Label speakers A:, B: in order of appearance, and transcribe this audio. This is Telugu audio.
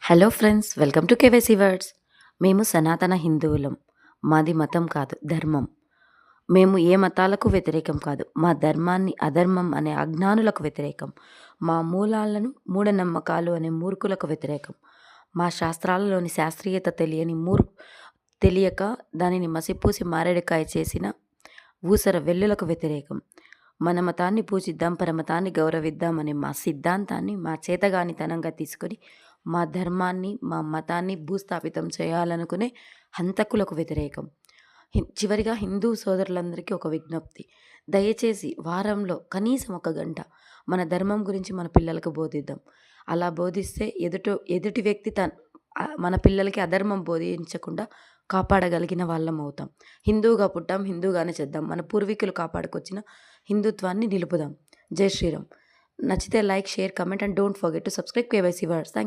A: Hello friends, welcome to KYC words. మేము సనాతన హిందువులం. మాది మతం కాదు, ధర్మం. మేము ఏ మతాలకు వ్యతిరేకం కాదు. మా ధర్మాన్ని అధర్మం అనే అజ్ఞానులకు వ్యతిరేకం. మా మూలాలను మూఢనమ్మకాలు అనే మూర్ఖులకు వ్యతిరేకం. మా శాస్త్రాలలోని శాస్త్రీయత తెలియక దానిని మసిపూసి మారేడుకాయ చేసిన ఊసర వెల్లులకు వ్యతిరేకం. మన మతాన్ని పూజిద్దాం, పరమతాన్ని గౌరవిద్దాం అనే మా సిద్ధాంతాన్ని మా చేతగానితనంగా తీసుకొని మా ధర్మాన్ని, మా మతాన్ని భూస్థాపితం చేయాలనుకునే హంతకులకు వ్యతిరేకం. చివరిగా హిందూ సోదరులందరికీ ఒక విజ్ఞప్తి. దయచేసి వారంలో కనీసం 1 గంట మన ధర్మం గురించి మన పిల్లలకు బోధిద్దాం. అలా బోధిస్తే ఎదుటి వ్యక్తి మన పిల్లలకి అధర్మం బోధించకుండా కాపాడగలిగిన వాళ్ళం అవుతాం. హిందువుగా పుట్టాం, హిందూగానే చేద్దాం. మన పూర్వీకులు కాపాడుకొచ్చిన హిందుత్వాన్ని నిలుపుదాం. జై శ్రీరామ్. నచ్చితే like, share, comment and don't forget to subscribe KYC words. Thank